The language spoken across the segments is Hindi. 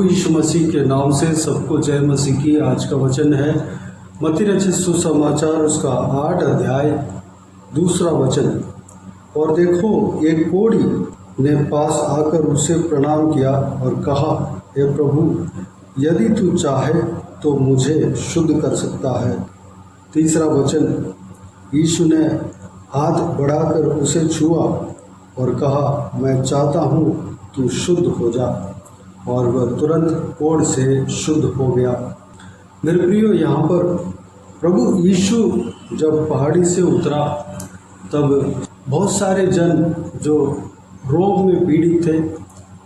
यीशु मसीह के नाम से सबको जय मसीह की। आज का वचन है मत्ती रचित सुसमाचार उसका 8 अध्याय 2 वचन। और देखो, एक कोढ़ी ने पास आकर उसे प्रणाम किया और कहा, हे प्रभु, यदि तू चाहे तो मुझे शुद्ध कर सकता है। 3 वचन, यीशु ने हाथ बढ़ाकर उसे छुआ और कहा, मैं चाहता हूँ तू शुद्ध हो जा। और वह तुरंत कोढ़ से शुद्ध हो गया। मेरे प्रियो, यहाँ पर प्रभु यीशु जब पहाड़ी से उतरा तब बहुत सारे जन जो रोग में पीड़ित थे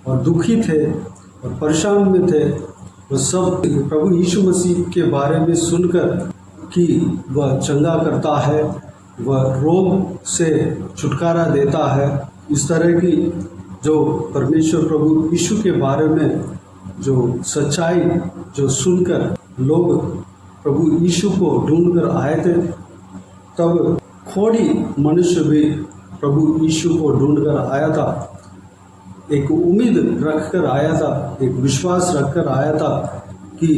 और दुखी थे और परेशान में थे, वह सब प्रभु यीशु मसीह के बारे में सुनकर कि वह चंगा करता है, वह रोग से छुटकारा देता है, इस तरह की जो परमेश्वर प्रभु यीशु के बारे में जो सच्चाई जो सुनकर लोग प्रभु यीशु को ढूंढकर आए थे, तब खोड़ी मनुष्य भी प्रभु यीशु को ढूंढकर आया था। एक उम्मीद रखकर आया था, एक विश्वास रखकर आया था कि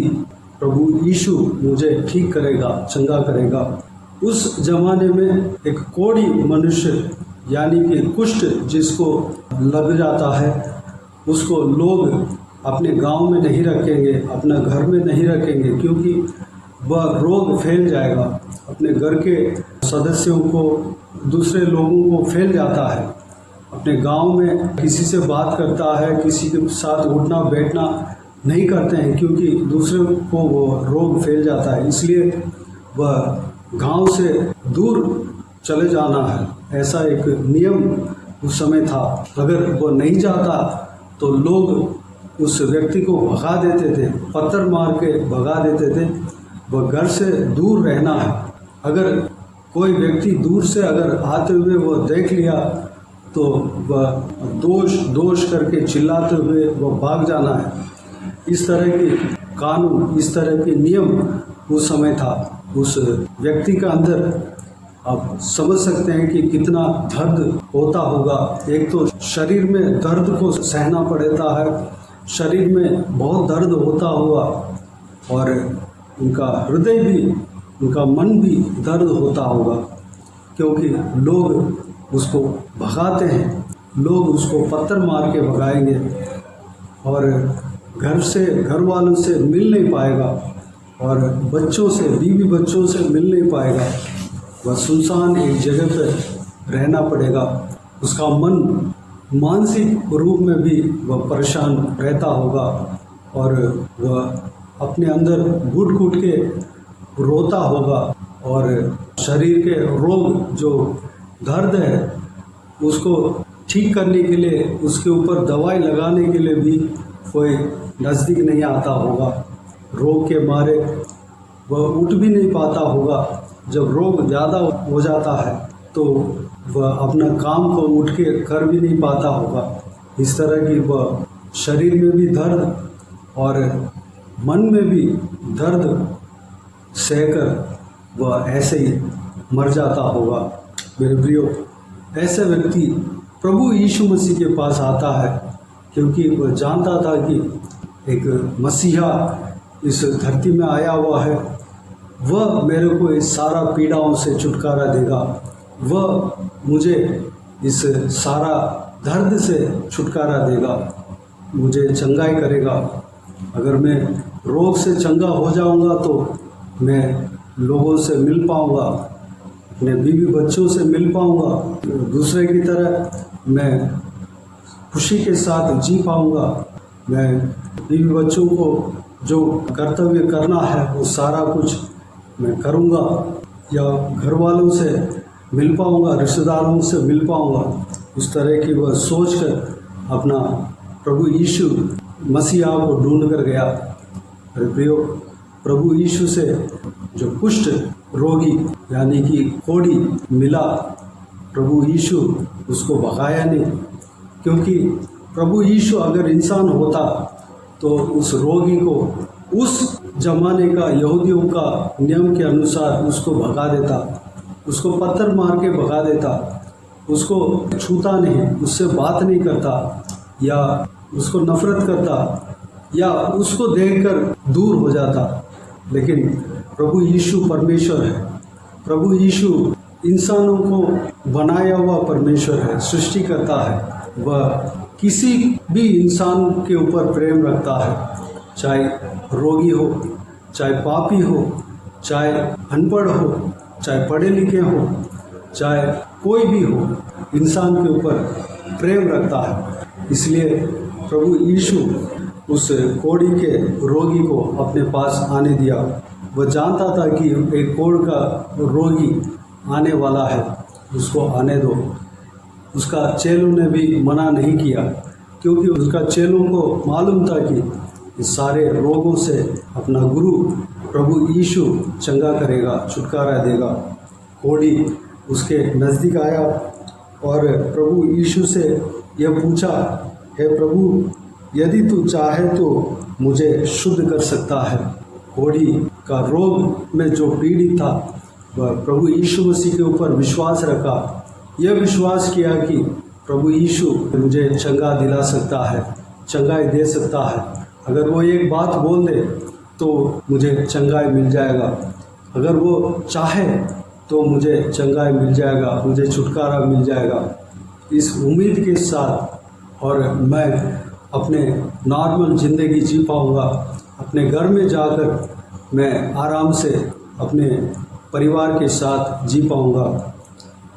प्रभु यीशु मुझे ठीक करेगा, चंगा करेगा। उस जमाने में एक कोढ़ी मनुष्य यानी कि कुष्ठ जिसको लग जाता है, उसको लोग अपने गांव में नहीं रखेंगे, अपना घर में नहीं रखेंगे, क्योंकि वह रोग फैल जाएगा, अपने घर के सदस्यों को, दूसरे लोगों को फैल जाता है। अपने गांव में किसी से बात करता है, किसी के साथ उठना बैठना नहीं करते हैं, क्योंकि दूसरे को वो रोग फैल जाता है। इसलिए वह गांव से दूर चले जाना है, ऐसा एक नियम उस समय था। अगर वो नहीं जाता तो लोग उस व्यक्ति को भगा देते थे, पत्थर मार के भगा देते थे। वह घर से दूर रहना है। अगर कोई व्यक्ति दूर से अगर आते हुए वो देख लिया तो वह दोष करके चिल्लाते हुए वह भाग जाना है। इस तरह के कानून, इस तरह के नियम उस समय था। उस व्यक्ति का अंदर आप समझ सकते हैं कि कितना दर्द होता होगा। एक तो शरीर में दर्द को सहना पड़ता है, शरीर में बहुत दर्द होता होगा, और उनका हृदय भी, उनका मन भी दर्द होता होगा, क्योंकि लोग उसको भगाते हैं, लोग उसको पत्थर मार के भगाएंगे और घर वालों से मिल नहीं पाएगा और बच्चों से, बीवी बच्चों से मिल नहीं पाएगा। वह सुनसान एक जगह पर रहना पड़ेगा। उसका मन मानसिक रूप में भी वह परेशान रहता होगा और वह अपने अंदर घुट के रोता होगा, और शरीर के रोग जो दर्द है उसको ठीक करने के लिए, उसके ऊपर दवाई लगाने के लिए भी कोई नज़दीक नहीं आता होगा। रोग के मारे वह उठ भी नहीं पाता होगा। जब रोग ज़्यादा हो जाता है तो वह अपना काम को उठ के कर भी नहीं पाता होगा। इस तरह की वह शरीर में भी दर्द और मन में भी दर्द सहकर वह ऐसे ही मर जाता होगा। मेरे प्रियो, ऐसे व्यक्ति प्रभु यीशु मसीह के पास आता है, क्योंकि वह जानता था कि एक मसीहा इस धरती में आया हुआ है, वह मेरे को इस सारा पीड़ाओं से छुटकारा देगा, वह मुझे इस सारा दर्द से छुटकारा देगा, मुझे चंगाई करेगा। अगर मैं रोग से चंगा हो जाऊंगा तो मैं लोगों से मिल पाऊंगा, अपने बीवी बच्चों से मिल पाऊंगा, दूसरे की तरह मैं खुशी के साथ जी पाऊंगा। मैं बीवी बच्चों को जो कर्तव्य करना है वो सारा कुछ मैं करूंगा, या घर वालों से मिल पाऊंगा, रिश्तेदारों से मिल पाऊंगा। उस तरह की वह सोच कर अपना प्रभु यीशु मसीहा को ढूंढ कर गया। प्रियो, प्रभु यीशु से जो कुष्ठ रोगी यानी कि कोढ़ी मिला, प्रभु यीशु उसको भगाया नहीं, क्योंकि प्रभु यीशु अगर इंसान होता तो उस रोगी को उस जमाने का यहूदियों का नियम के अनुसार उसको भगा देता, उसको पत्थर मार के भगा देता, उसको छूता नहीं, उससे बात नहीं करता या उसको नफरत करता, या उसको देखकर दूर हो जाता। लेकिन प्रभु यीशु परमेश्वर है। प्रभु यीशु इंसानों को बनाया हुआ परमेश्वर है, सृष्टिकर्ता है। वह किसी भी इंसान के ऊपर प्रेम रखता है, चाहे रोगी हो, चाहे पापी हो, चाहे अनपढ़ हो, चाहे पढ़े लिखे हो, चाहे कोई भी हो, इंसान के ऊपर प्रेम रखता है। इसलिए प्रभु यीशु उस कोढ़ी के रोगी को अपने पास आने दिया। वह जानता था कि एक कोढ़ का रोगी आने वाला है, उसको आने दो। उसका चेलों ने भी मना नहीं किया, क्योंकि उसका चेलों को मालूम था कि इस सारे रोगों से अपना गुरु प्रभु यीशु चंगा करेगा, छुटकारा देगा। कोढ़ी उसके नज़दीक आया और प्रभु यीशु से यह पूछा, हे प्रभु, यदि तू चाहे तो मुझे शुद्ध कर सकता है। कोढ़ी का रोग में जो पीड़ित था, वह प्रभु यीशु मसीह के ऊपर विश्वास रखा। यह विश्वास किया कि प्रभु यीशु मुझे चंगा दिला सकता है, चंगाई दे सकता है। अगर वो एक बात बोल दे तो मुझे चंगाई मिल जाएगा। अगर वो चाहे तो मुझे चंगाई मिल जाएगा, मुझे छुटकारा मिल जाएगा। इस उम्मीद के साथ और मैं अपने नॉर्मल ज़िंदगी जी पाऊँगा। अपने घर में जाकर मैं आराम से अपने परिवार के साथ जी पाऊँगा।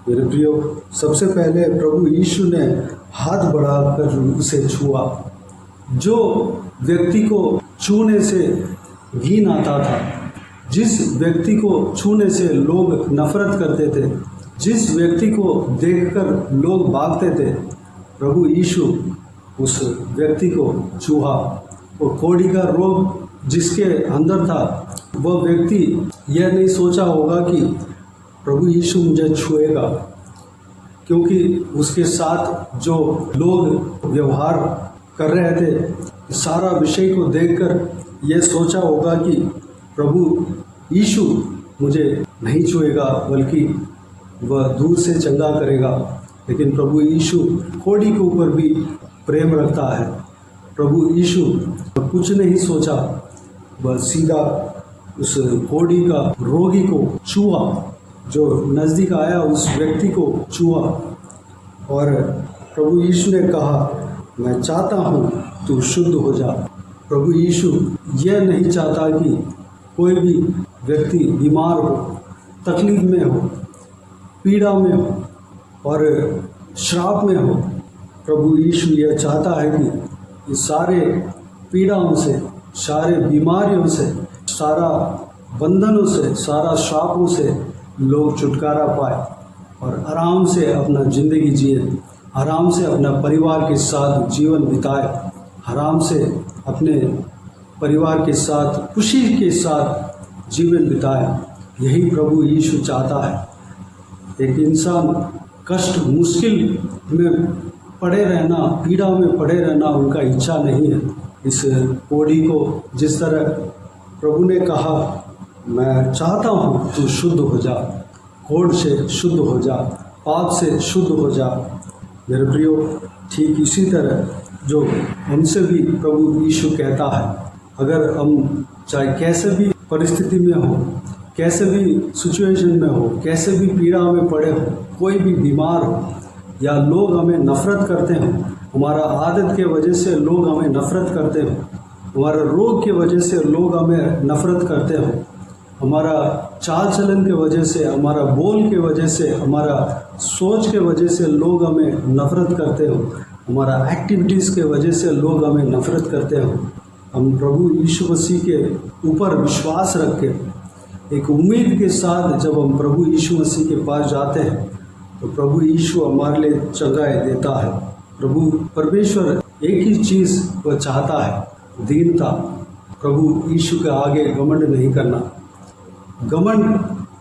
मेरे प्रियो, सबसे पहले प्रभु यीशु ने हाथ बढ़ाकर उसे छुआ। जो व्यक्ति को छूने से घिन आता था, जिस व्यक्ति को छूने से लोग नफरत करते थे, जिस व्यक्ति को देखकर लोग भागते थे, प्रभु यीशु उस व्यक्ति को छुआ। वो कोढ़ी का रोग जिसके अंदर था, वह व्यक्ति यह नहीं सोचा होगा कि प्रभु यीशु मुझे छुएगा, क्योंकि उसके साथ जो लोग व्यवहार कर रहे थे, सारा विषय को देखकर यह सोचा होगा कि प्रभु यीशु मुझे नहीं छुएगा, बल्कि वह दूर से चंगा करेगा। लेकिन प्रभु यीशु कोढ़ी के ऊपर भी प्रेम रखता है। प्रभु यीशु कुछ नहीं सोचा, वह सीधा उस कोढ़ी का रोगी को छुआ। जो नज़दीक आया उस व्यक्ति को छुआ और प्रभु यीशु ने कहा, मैं चाहता हूँ तू शुद्ध हो जा। प्रभु यीशु यह नहीं चाहता कि कोई भी व्यक्ति बीमार हो, तकलीफ में हो, पीड़ा में हो और श्राप में हो। प्रभु यीशु यह चाहता है कि इस सारे पीड़ाओं से, सारे बीमारियों से, सारा बंधनों से, सारा श्रापों से लोग छुटकारा पाए और आराम से अपना ज़िंदगी जिए, आराम से अपना परिवार के साथ जीवन बिताए, आराम से अपने परिवार के साथ खुशी के साथ जीवन बिताए। यही प्रभु यीशु चाहता है। एक इंसान कष्ट, मुश्किल में पड़े रहना, पीड़ा में पड़े रहना उनका इच्छा नहीं है। इस कोढ़ी को जिस तरह प्रभु ने कहा, मैं चाहता हूँ तू शुद्ध हो जा, कोढ़ से शुद्ध हो जा, पाप से शुद्ध हो जा। मेरे प्रियो, ठीक इसी तरह जो हमसे भी प्रभु यीशु कहता है, अगर हम चाहे कैसे भी परिस्थिति में हो, कैसे भी सिचुएशन में हो, कैसे भी पीड़ा में पड़े हो, कोई भी बीमार हो या लोग हमें नफ़रत करते हो, हमारा आदत के वजह से लोग हमें नफ़रत करते हो, हमारा रोग के वजह से लोग हमें नफ़रत करते हो, हमारा चाल चलन के वजह से, हमारा बोल के वजह से, हमारा सोच के वजह से लोग हमें नफ़रत करते हो, हमारा एक्टिविटीज़ के वजह से लोग हमें नफ़रत करते हो। हम प्रभु यीशु मसीह के ऊपर विश्वास रख के, एक उम्मीद के साथ जब हम प्रभु यीशु मसीह के पास जाते हैं, तो प्रभु यीशु हमारे लिए चंगाई देता है। प्रभु परमेश्वर एक ही चीज़ वह चाहता है, दीनता। प्रभु यीशु के आगे घमंड नहीं करना। घमंड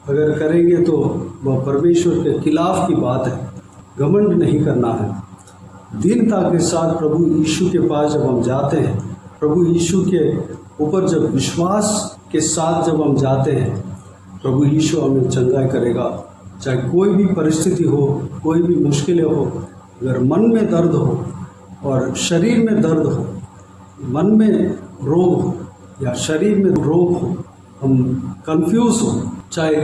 अगर करेंगे तो वह परमेश्वर के खिलाफ की बात है। घमंड नहीं करना है। दीनता के साथ प्रभु यीशु के पास जब हम जाते हैं, प्रभु यीशु के ऊपर जब विश्वास के साथ जब हम जाते हैं, प्रभु यीशु हमें चंगाई करेगा। चाहे कोई भी परिस्थिति हो, कोई भी मुश्किलें हो, अगर मन में दर्द हो और शरीर में दर्द हो, मन में रोग हो या शरीर में रोग हो, हम कंफ्यूज हो, चाहे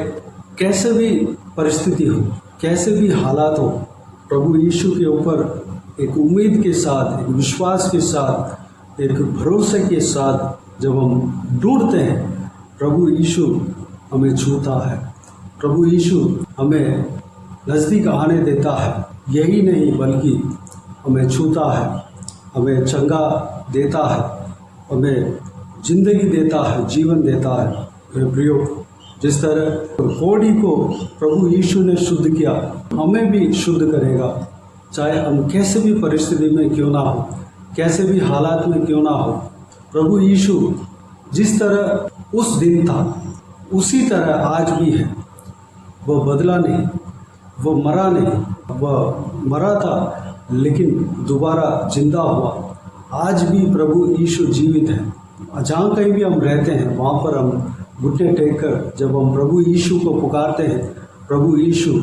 कैसे भी परिस्थिति हो, कैसे भी हालात हो, प्रभु यीशु के ऊपर एक उम्मीद के साथ, एक विश्वास के साथ, एक भरोसे के साथ जब हम ढूंढते हैं, प्रभु यीशु हमें छूता है, प्रभु यीशु हमें नज़दीक आने देता है। यही नहीं बल्कि हमें छूता है, हमें चंगा देता है, हमें जिंदगी देता है, जीवन देता है। मेरे प्रियो, जिस तरह कोढ़ी को प्रभु यीशु ने शुद्ध किया, हमें भी शुद्ध करेगा। चाहे हम कैसे भी परिस्थिति में क्यों ना हो, कैसे भी हालात में क्यों ना हो, प्रभु यीशु जिस तरह उस दिन था उसी तरह आज भी है। वह बदला नहीं, वह मरा नहीं, वह मरा था लेकिन दोबारा जिंदा हुआ। आज भी प्रभु यीशु जीवित है। जहाँ कहीं भी हम रहते हैं वहाँ पर हम घुटने टेक कर जब हम प्रभु यीशु को पुकारते हैं, प्रभु यीशु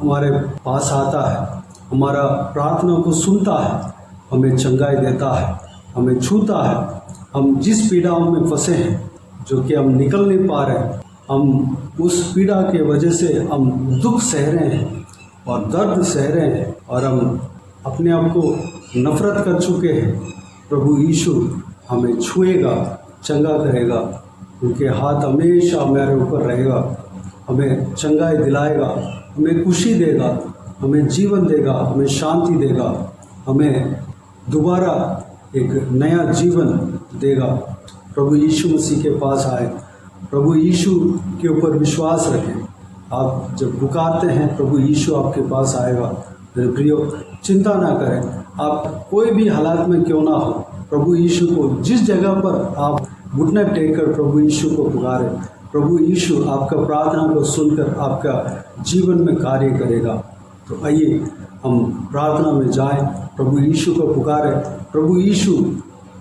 हमारे पास आता है, हमारा प्रार्थना को सुनता है, हमें चंगाई देता है, हमें छूता है। हम जिस पीड़ाओं में फंसे हैं, जो कि हम निकल नहीं पा रहे हैं, हम उस पीड़ा के वजह से हम दुख सह रहे हैं और दर्द सह रहे हैं और हम अपने आप को नफरत कर चुके हैं, प्रभु यीशु हमें छुएगा, चंगा करेगा। उनके हाथ हमेशा हमारे ऊपर रहेगा, हमें चंगाई दिलाएगा, हमें खुशी देगा, हमें जीवन देगा, हमें शांति देगा, हमें दोबारा एक नया जीवन देगा। प्रभु यीशु मसीह के पास आए, प्रभु यीशु के ऊपर विश्वास रखें। आप जब पुकारते हैं, प्रभु यीशु आपके पास आएगा। मेरे प्रियो, चिंता ना करें, आप कोई भी हालात में क्यों ना हो, प्रभु यीशु को जिस जगह पर आप घुटना टेक कर प्रभु यीशु को पुकारें, प्रभु यीशु आपका प्रार्थना को सुनकर आपका जीवन में कार्य करेगा। तो आइए हम प्रार्थना में जाएं, प्रभु यीशु को पुकारें। प्रभु यीशु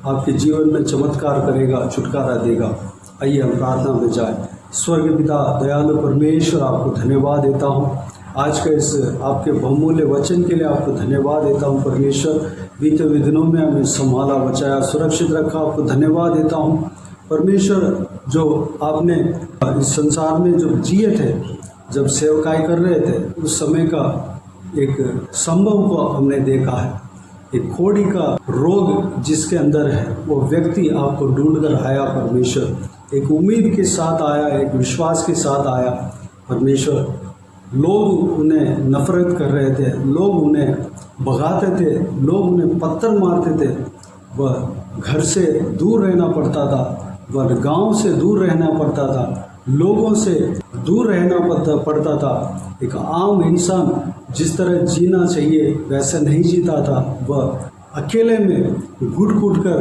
आपके जीवन में चमत्कार करेगा, छुटकारा देगा। आइए हम प्रार्थना में जाएं। स्वर्ग पिता दयालु परमेश्वर, आपको धन्यवाद देता हूँ आज के इस आपके बहुमूल्य वचन के लिए। आपको धन्यवाद देता हूँ परमेश्वर, बीते हुए दिनों में हमें संभाला, बचाया, सुरक्षित रखा। आपको धन्यवाद देता हूँ परमेश्वर, जो आपने इस संसार में जो जिए थे, जब सेवकाई कर रहे थे, उस समय का एक संभव को हमने देखा है। एक कोढ़ी का रोग जिसके अंदर है, वो व्यक्ति आपको ढूंढ कर आया परमेश्वर, एक उम्मीद के साथ आया, एक विश्वास के साथ आया परमेश्वर। लोग उन्हें नफरत कर रहे थे, लोग उन्हें भगाते थे, लोग उन्हें पत्थर मारते थे, वह घर से दूर रहना पड़ता था, वह गांव से दूर रहना पड़ता था, लोगों से दूर रहना पड़ता था। एक आम इंसान जिस तरह जीना चाहिए वैसे नहीं जीता था। वह अकेले में घुट कर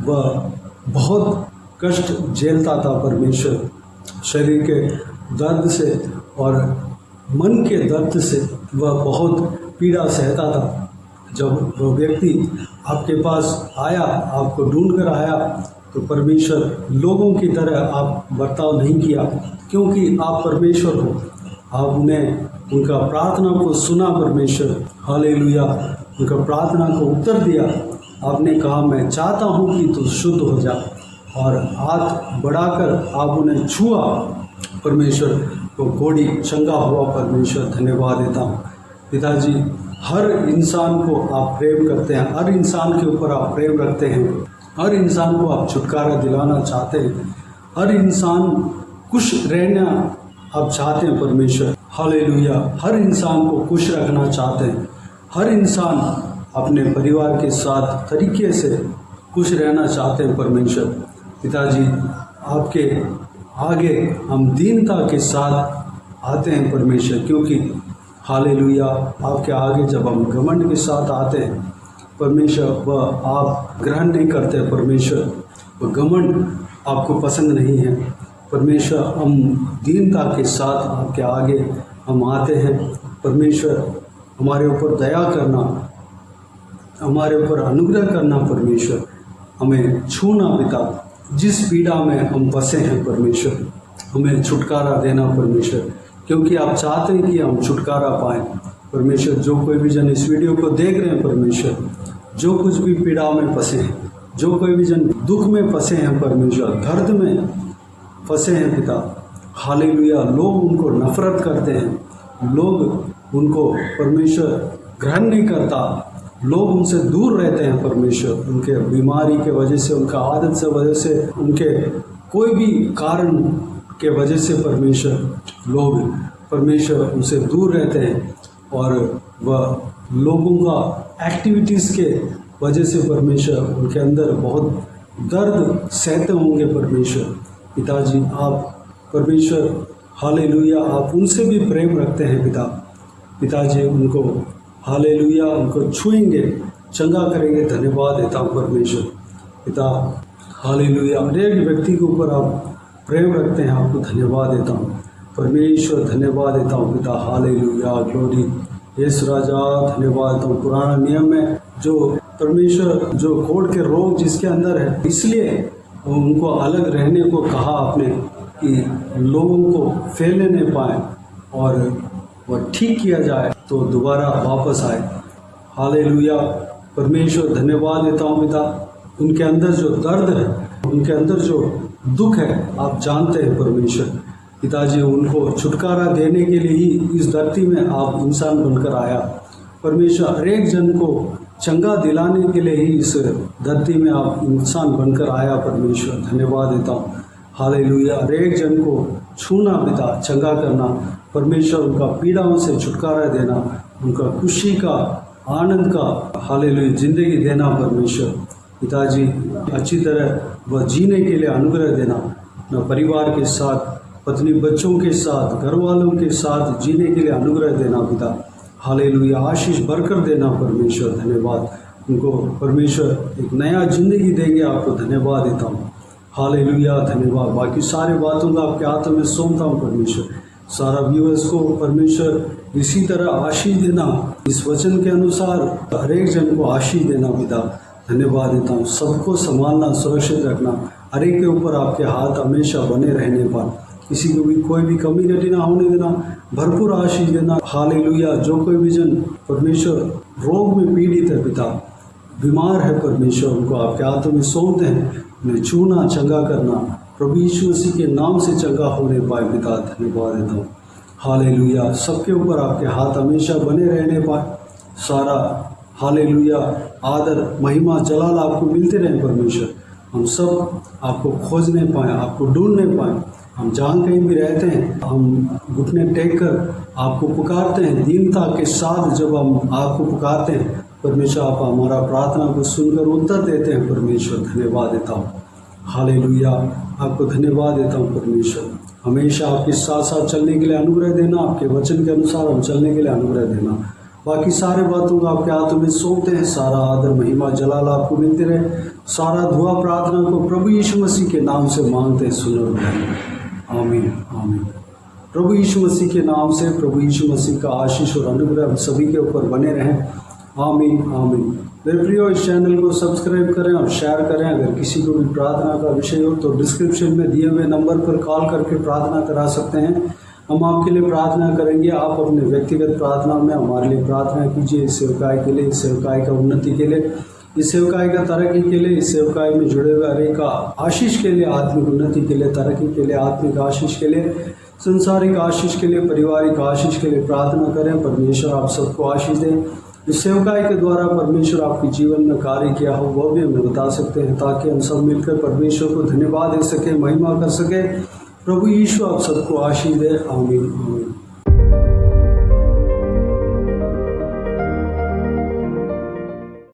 वह बहुत कष्ट झेलता था परमेश्वर, शरीर के दर्द से और मन के दर्द से वह बहुत पीड़ा सहता था। जब वह व्यक्ति आपके पास आया, आपको ढूंढ कर आया, तो परमेश्वर लोगों की तरह आप बर्ताव नहीं किया, क्योंकि आप परमेश्वर हो। आपने उनका प्रार्थना को सुना परमेश्वर, हालेलुया, उनका प्रार्थना को उत्तर दिया। आपने कहा, मैं चाहता हूँ कि तू शुद्ध हो जा, और हाथ बढ़ाकर आप उन्हें छुआ परमेश्वर, तो कोढ़ी चंगा हुआ परमेश्वर। धन्यवाद देता हूँ पिताजी। हर इंसान को आप प्रेम करते हैं, हर इंसान के ऊपर आप प्रेम रखते हैं, हर इंसान को आप छुटकारा दिलाना चाहते हैं, हर इंसान खुश रहना आप चाहते हैं परमेश्वर, हालेलुया। हर इंसान को खुश रखना चाहते हैं, हर इंसान अपने परिवार के साथ तरीके से खुश रहना चाहते हैं परमेश्वर। पिताजी, आपके आगे हम दीनता के साथ आते हैं परमेश्वर, क्योंकि हालेलुया, आपके आगे जब हम घमंड के साथ आते हैं परमेश्वर, वह आप ग्रहण नहीं करते परमेश्वर, वह घमंड आपको पसंद नहीं है परमेश्वर। हम दीनता के साथ आपके आगे हम आते हैं परमेश्वर। हमारे ऊपर दया करना, हमारे ऊपर अनुग्रह करना परमेश्वर, हमें छूना पिता। जिस पीड़ा में हम फंसे हैं परमेश्वर, हमें छुटकारा देना परमेश्वर, क्योंकि आप चाहते हैं कि हम छुटकारा पाएँ परमेश्वर। जो कोई भी जन इस वीडियो को देख रहे हैं परमेश्वर, जो कुछ भी पीड़ा में फंसे हैं जो कोई भी जन दुख में फंसे हैं परमेश्वर, दर्द में फंसे हैं पिता, हालेलुया, लोग उनको नफरत करते हैं, लोग उनको परमेश्वर ग्रहण नहीं करता, लोग उनसे दूर रहते हैं परमेश्वर, उनके बीमारी के वजह से, उनका आदत से वजह से, उनके कोई भी कारण के वजह से परमेश्वर लोग परमेश्वर उनसे दूर रहते हैं और वह लोगों का एक्टिविटीज़ के वजह से परमेश्वर उनके अंदर बहुत दर्द सहते होंगे परमेश्वर। पिताजी आप परमेश्वर हालेलुया, आप उनसे भी प्रेम रखते हैं पिता, पिताजी उनको हालेलुया उनको छुएंगे, चंगा करेंगे, धन्यवाद देता हूँ परमेश्वर पिता, हालेलुया। हर एक व्यक्ति के ऊपर आप प्रेम रखते हैं, आपको धन्यवाद देता हूँ परमेश्वर, धन्यवाद देता हूँ पिता, हालेलुया, ग्लोरी यीशु राजा, धन्यवाद देता हूँ। पुराना नियम में जो परमेश्वर जो कोढ़ के रोग जिसके अंदर है, इसलिए उनको अलग रहने को कहा आपने कि लोगों को फैलने नहीं पाए और वह ठीक किया जाए तो दोबारा वापस आए। हालेलुया परमेश्वर, धन्यवाद देता हूँ पिता, उनके अंदर जो दर्द है, उनके अंदर जो दुख है आप जानते हैं परमेश्वर पिताजी, उनको छुटकारा देने के लिए ही इस धरती में आप इंसान बनकर आया परमेश्वर, हर एक जन को चंगा दिलाने के लिए ही इस धरती में आप इंसान बनकर आया परमेश्वर, धन्यवाद देता हूँ। हालेलुया, हर एक जन को छूना पिता, चंगा करना परमेश्वर, उनका पीड़ाओं से छुटकारा देना, उनका खुशी का, आनंद का हालेलुया जिंदगी देना परमेश्वर पिताजी, अच्छी तरह वह जीने के लिए अनुग्रह देना, अपना परिवार के साथ, पत्नी बच्चों के साथ, घर वालों के साथ जीने के लिए अनुग्रह देना पिता, हालेलुया, आशीष भरकर देना परमेश्वर, धन्यवाद। उनको परमेश्वर एक नया जिंदगी देंगे, आपको धन्यवाद देता हूँ, हालेलुया, धन्यवाद। बाकी सारे बातों का आपके हाथों में सौंपता हूँ परमेश्वर, सारा व्यूअर्स को परमेश्वर इसी तरह आशीष देना, इस वचन के अनुसार हर एक जन को आशीष देना पिता, धन्यवाद देता हूँ। सबको संभालना, सुरक्षित रखना, हर एक के ऊपर आपके हाथ हमेशा बने रहने पर, किसी को भी कोई भी कमी घटी ना होने देना, भरपूर आशीष देना, हालेलुया। जो कोई भी जन परमेश्वर रोग में पीड़ित है पिता, बीमार है परमेश्वर, उनको आपके हाथों में सौंपते हैं, उन्हें छूना, चंगा करना, प्रभु यीशु मसीह के नाम से चंगा होने पाए पिता, धन्यवाद देता हूँ, हालेलुया। सबके ऊपर आपके हाथ हमेशा बने रहने पाए, सारा हालेलुया आदर, महिमा, जलाल आपको मिलते रहे परमेश्वर, हम सब आपको खोजने पाएँ, आपको ढूंढने पाएँ, हम जहाँ कहीं भी रहते हैं हम घुटने टेक कर आपको पुकारते हैं, दीनता के साथ जब हम आपको पुकारते हैं परमेश्वर, आप हमारा प्रार्थना को सुनकर उत्तर देते हैं परमेश्वर, धन्यवाद देता हूँ, हालेलुया, आपको धन्यवाद देता हूँ परमेश्वर। हमेशा आपके साथ साथ चलने के लिए अनुग्रह देना, आपके वचन के अनुसार हम चलने के लिए अनुग्रह देना, बाकी सारे बातों को आपके हाथों में सौंपते हैं, सारा आदर, महिमा, जलाल आपको मिलते रहे, सारा दुआ प्रार्थना को प्रभु यीशु मसीह के नाम से मांगते हैं, सुनो, आमीन, आमीन। प्रभु यीशु मसीह के नाम से, प्रभु यीशु मसीह का आशीष और अनुग्रह हम सभी के ऊपर बने रहें, आमीन, आमीन। मेरे प्रियो, इस चैनल को सब्सक्राइब करें और शेयर करें। अगर किसी को भी प्रार्थना का विषय हो तो डिस्क्रिप्शन में दिए हुए नंबर पर कॉल करके प्रार्थना करा सकते हैं, हम आपके लिए प्रार्थना करेंगे। आप अपने व्यक्तिगत प्रार्थना में हमारे लिए प्रार्थना कीजिए, इस सेवकाई के लिए, इस सेवकाई का उन्नति के लिए, इस सेवकाई का तरक्की के लिए, इस सेवकाई में जुड़े हुए हर एक का आशीष के लिए, आत्मिक उन्नति के लिए, तरक्की के लिए, आत्मिक आशीष के लिए, संसारिक आशीष के लिए, पारिवारिक आशीष के लिए प्रार्थना करें। परमेश्वर आप सबको आशीष दें। इस सेवकाई के द्वारा परमेश्वर आपके जीवन में कार्य किया हो वो भी हमें बता सकते हैं, ताकि हम सब मिलकर परमेश्वर को धन्यवाद दे सके, महिमा कर सके। प्रभु यीशु आप सबको आशीष दे, आमीन, आमीन।